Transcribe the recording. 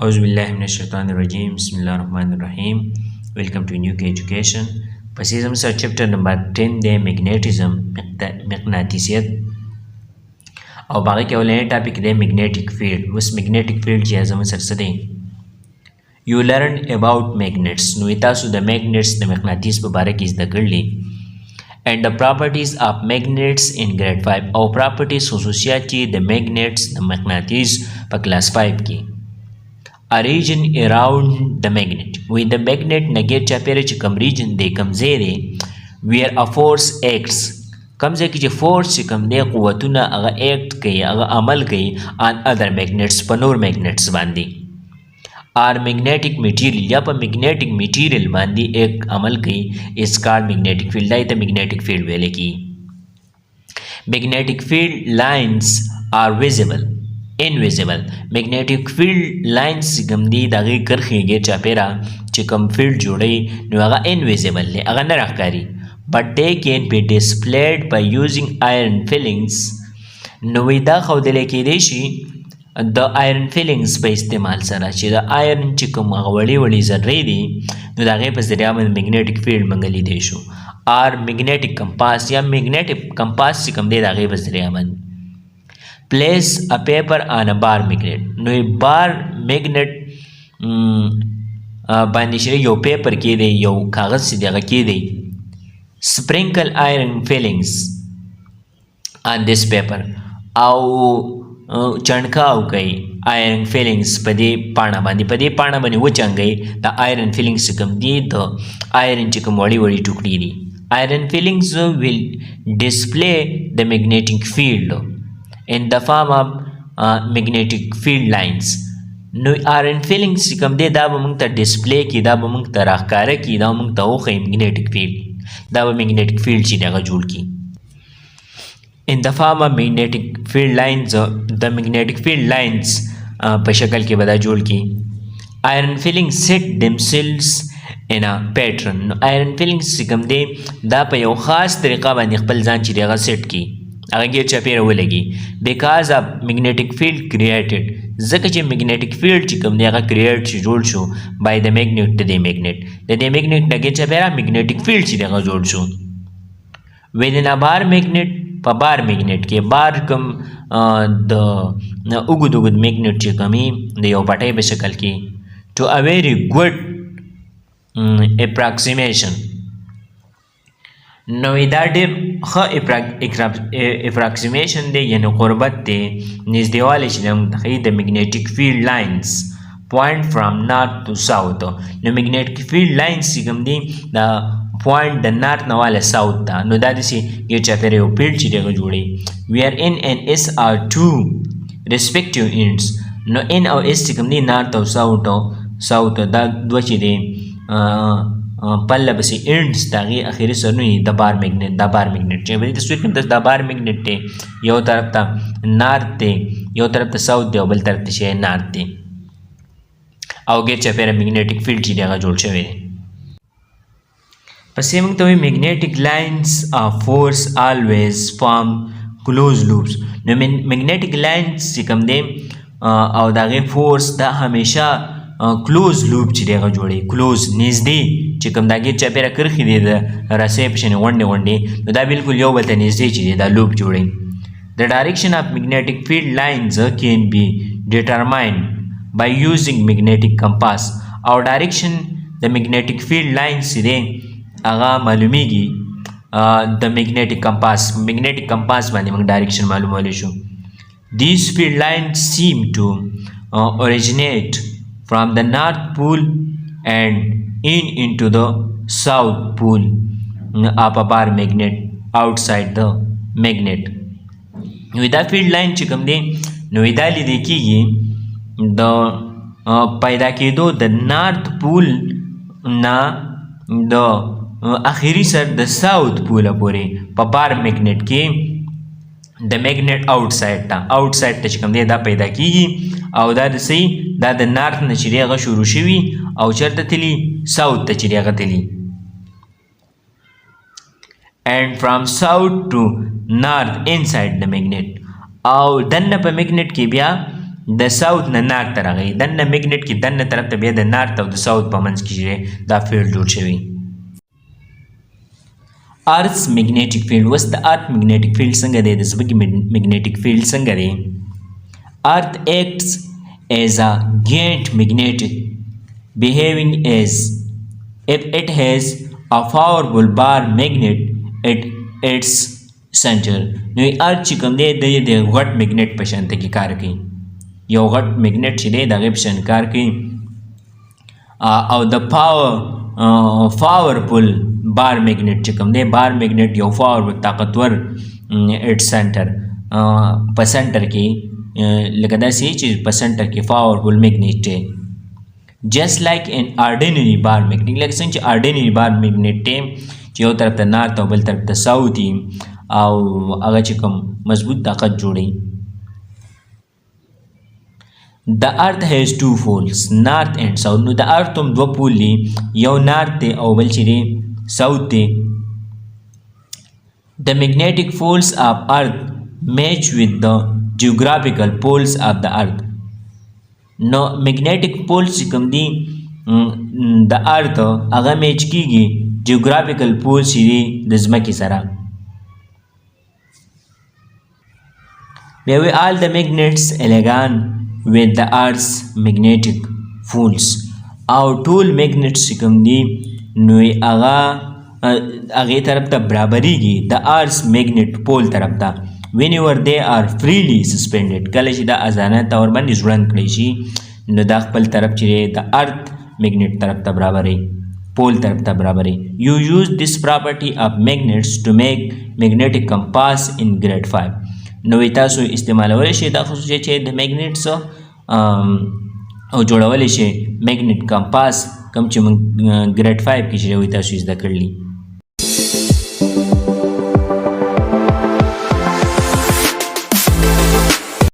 أعوذ بالله من الشيطان الرجيم بسم الله الرحمن الرحيم. Welcome to New K Education. پسې زموږ سره چپټر نمبر 10 دی میګنیټیزم مقناطیسیت او باقي کې ولې ټاپک دی میګنیټیک فیلډ. اوس میګنیټیک فیلډ چې زموږ سره څه دی you learn about magnets. نو تاسو د میګنیټس د مقناطیس په باره کې زده کړلی and the properties of magnets in grade 5 او properties خصوصیات چې د میګنیټس د مقناطیس په کلاس 5 کې a region around the magnet with the magnet نګیر چاپیره چې کوم region دی کوم ځای دی where a force acts کوم ځای کې چې force چې کوم دی قوتونه هغه act کوي هغه عمل کوي on other magnets په نور magnets باندې or magnetic material یا په magnetic material باندې ایک عمل کوي is called magnetic field دا ته magnetic field ویل کی. magnetic field lines are visible invisible magnetic field lines کوم دي دغه کرخېږي چاپیرا چې کوم field جوړي نو هغه invisible دی هغه نه راښکاري but they can be displayed by using iron fillings نو دا ښودل کېدی شي د آیرن فیلینګز په استعمال سره چې د آیرن چې کوم هغه وړې وړې ذرې دي نو د هغې په ذریعه باندې میګنیټیک فیلډ موږ لیدی شو آر میګنیټیک کمپاس یا میګنیټیک کمپاس چې کوم دی د هغې په ذریعه باندې پلیس ا پیپر آن ا بار میګنیټ نو بار میګنیټ باندې چې یو پیپر کې دی یو کاغذ چې دی هغه کې دی سپرینکل آیرن فیلینګز آن دیس پیپر او چڼکاو کوي آیرن فیلینګز په دې پاڼه باندې وچنګئ د آیرن فیلینګز چې کوم دي د آیرن چې کوم وړې وړې ټوکړې دي آیرن فیلینګز will display the magnetic field in the form of magnetic field lines نو آیرن فیلینګز چې کوم دی دا به موږ ته ډسپلی کړي دا به موږ ته راښکاره کړي دا موږ ته وښیي میګنیټیک فیلډ دا به میګنیټیک فیلډ چې دی هغه جوړ کړي in the form of magnetic field lines the magnetic field lines په شکل کې به دا جوړ کړي iron fillings set themselves in a pattern iron fillings چې کوم دی دا په یو خاص طریقه باندې خپل ځان چې دی هغه سیټ کړي هغه ګیر چاپیره ولګي because of magnetic field created ځکه چې magnetic field چې کوم دی هغه create چې جوړ شو by the magnet د دې magnet د دې magnet نه ګیر چاپیره magnetic field چې دی هغه جوړ شو within a bar magnet په بار میګنیټ کې بار کوم د اوږد میګنیټ چې کومي د یو پټۍ په شکل کې to a very good approximation نو دا ډېر ښه اپراکسیمیشن دی یعنی قربت دی نږدېوالی چې موږ ته ښیي د میګنیټیک فیلډ لاینز point from north to south نو میګنیټیک فیلډ لاینز چې کوم دي دا پوینټ د نارت نه واله ساوت ته نو دا داسې یو چاپیره یو فیلډ چې دی هغه جوړوي where n and s are two respective ends نو n او s چې کوم دي نارت او ساوت دا دوه چې دی پله پسې انډس د هغې اخري سرونه د بار میګنیټ چې په دې تصویر کې دا بار میګنیټ دی یو طرف ته نارت دی یو طرف ته ساوت دی او بل طرف ته چې نارت دی او ګیر چاپیره میګنیټیک فیلډ چې دی هغه جوړ شوی دی پسې موږ ته وایي میګنیټیک لاینز آف فورس آلویز فارم کلوز لوپس نو میګنیټیک لاینز چې کوم دی او د هغې فورس دا همیشه کلوز لوپ چې دی هغه جوړوي کلوز نږدې چې کوم د هغې چاپیره کرښې دي د رسۍ په شانې غونډې نو دا بالکل یو بل ته نږدې چې دی دا لوپ جوړوي د ډایرکشن آف میګنیټیک فیلډ لاینز کین بي ډیټرماینډ by using magnetic compass او ډایرکشن د میګنیټیک فیلډ لاینز چې دی هغه معلومیږي د میګنیټیک کمپاس باندې موږ ډایرکشن معلومولی شو these field lines seem to originate from the north pole and into the south pole of a bar magnet outside the magnet نو دا فیلډ لاین چې کوم دی نو دا لیدل کېږي د پیدا کېدو د نارت پول نه د اخري سر د ساوت پوله پورې په بار میګنیټ کې د میګنیټ آوټسایډ ته چې کوم دی دا پیدا کېږي او دا د صحیح دا د نارت نه چې دی هغه شروع شوي او چېرته تلي ساوت ته چې دی هغه تلي and from south to north inside the magnet او دنه په میګنیټ کې بیا د ساوث نه نارت ته راغی دننه میګنیټ کې دننه طرف ته بیا د نارت او د ساوث په منځ کې چې دا فیلډ جوړ شوی Earth's magnetic field وس د Earth magnetic field څنګه دی د ځمکې magnetic field څنګه دی Earth acts as a giant magnet behaving as if it has a powerful bar magnet at its center نو Earth چې کوم دی د غټ magnet په شان کې کار کوي یو غټ magnet چې دی د غیب شان کار کوي او د powerful بار میگنیټ چې کوم دی بار میگنیټ یو پاور طاقتور اټ سنټر په سنټر کې لکه داسې چې په سنټر کې پاورفل میگنیټ دی جسٹ لایک ان آرډینری بار میگنیټ لکه څنګه چې آرډینری بار میگنیټ دی چې یو طرف ته نارت او بل طرف ته ساوث او هغه چې کوم مضبوط طاقت جوړي The earth has two poles, north and south. نو د earth هم دوه پول دي یو نارت دی او بل چې دی ساوث دی The magnetic poles of earth match with the geographical poles of the earth. نو magnetic poles چې کوم دي د earth هغه میچ کیږي geographical poles چې دي د ځمکې سره بیا وی all the magnets align with the earth's magnetic poles او ټول magnets چې کوم دي نو هغه طرف ته برابرېږي د earth's magnet pole طرف ته whenever they are freely suspended کله چې دا ازانه طور باندې ځوړند کړی شي نو دا خپل طرف چې د earth magnet طرف ته برابرې pole طرف ته برابرې you use this property of magnets to make magnetic compass in grade 5 نو تاسو استعمالولی شئ دا خصوصیت چې د میګنیټس او جوړولی شئ میګنیټ کمپاس کوم چې موږ ګریډ 5 کې چې تاسو زده کړلی